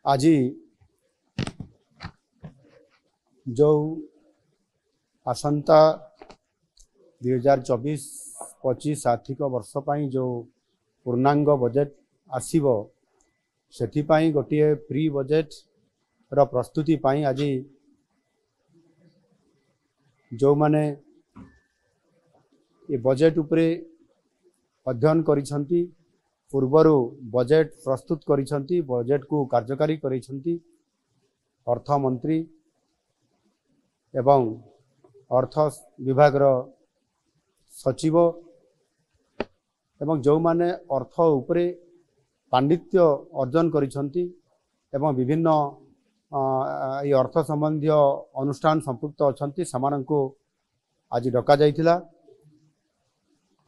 आज जो आसंता 2024-25 आर्थिक वर्ष पर जो पूर्णांग बजेट आसीबो सेथिपाई गोटे प्री बजेट रो प्रस्तुति पाई आज जो माने ये बजेट उपरे अध्ययन करिसंती पूर्वरु बजेट प्रस्तुत करिसंती बजेट को कार्यकारी करिसंती अर्थ मंत्री एवं अर्थ विभाग रो सचिव एवं जो माने अर्थ उपरे पांडित्य अर्जन करिसंती एवं विभिन्न ये अर्थ संबंधी अनुष्ठान संपुक्त अछंती समानंको आज डका जाइथिला।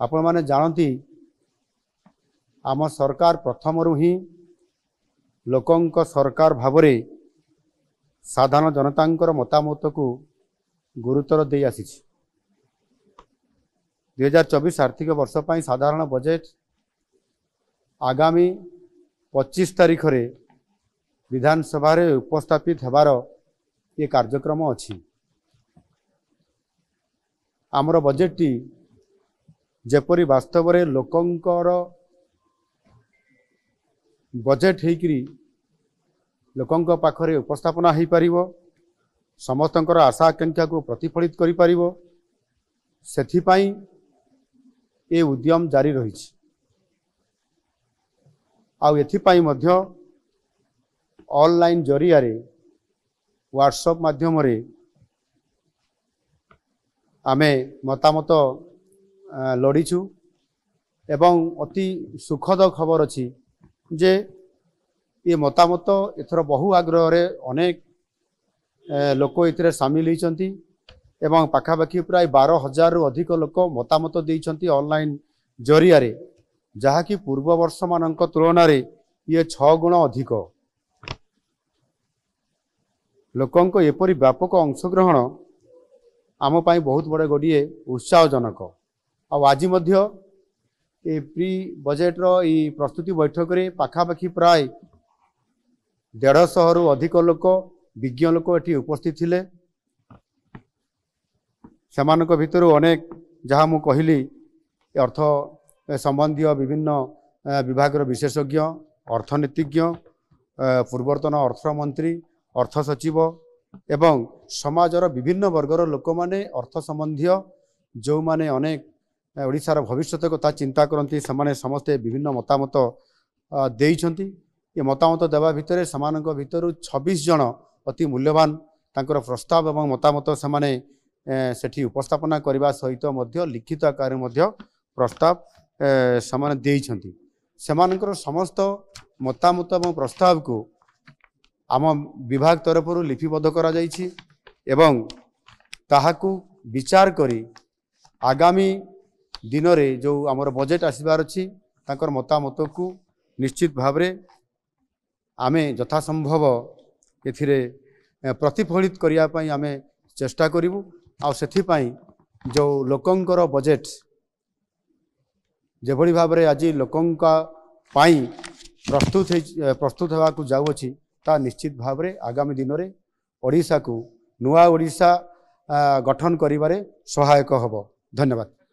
आपण माने जानती आम सरकार प्रथमरु ही लोकंक सरकार भावरे साधारण जनतांकर मतामत को गुरुतर दे आसी 2024 आर्थिक वर्ष पर साधारण बजेट आगामी 25 तारीख रे विधानसभा रे उपस्थापित हेबार ये कार्यक्रम अछि। आमर बजेट टी जेपरी वास्तव रे लोकंकर बजेट हेकरी लोकंक पाखरे उपस्थापना हो पारिबो समस्तंकर आशा आकांक्षा को प्रतिफलित करि पारिबो सेथिपाई ए उद्यम जारी रहिछि। आउ एथिपाई मध्य ऑनलाइन जरिया रे व्हाट्सएप माध्यम रे आमे मतामत लड़ीछु एवं अति सुखद खबर अछि जे ये मतामत एथर बहु आग्रह रे अनेक लोक इतरे सामिल होइचंती एवं पाखापाखि प्राय 12,000 रु अधिक लोक मतामत देइचंती ऑनलाइन जरिया रे जहा कि पूर्व वर्ष मानक तुलना रे ये 6 गुण अधिक लोकंक एपरी व्यापक अंशग्रहण आम पाई बहुत बड़े गोटे उत्साहजनक। आज मध्य ए प्री बजेट रो ई प्रस्तुति बैठक रे पाखापाखि प्राय 150 रु अधिक लोक विज्ञ लोक एटी उपस्थित थिले। सेमानक भितर अनेक जहाँ मु कहली अर्थ संबंधी विभिन्न विभाग विशेषज्ञ अर्थनीतिज्ञ पूर्वतन अर्थमंत्री अर्थ सचिव एवं समाजर विभिन्न वर्गर लोक माने अर्थ संबंधी जो माने अनेक ओडिशार भविष्यत कथा चिंता करती से समस्ते विभिन्न मतामत देइछंती। ये मतामत देवा भितर समानक भितर 26 जन अति मूल्यवान तांकर प्रस्ताव एवं मतामत से सेठी उपस्थापना करने सहित मध्य लिखित आकार मध्य प्रस्ताव समान देइछंती। सेमानकर समस्त मतामत एवं प्रस्ताव को आम विभाग तरफ लिपिबद्ध करा जाइछि एवं ताहाकु विचार करी आगामी दिन रे जो आमर बजेट आसबार अछि तांकर मतामत को निश्चित भावरे आमे यथासंभव एथिरे प्रतिफलित करिया पई आमे चेष्टा करिवु। आ सेथि पई जो लोकंकर बजेट जेभली भावरे आज लोकंका पाई प्रस्तुत हेबा को जाउ अछि ता निश्चित भावरे आगामी दिन रे ओडिशा को नुआ ओडिशा गठन करिबारे सहायक हबो। धन्यवाद।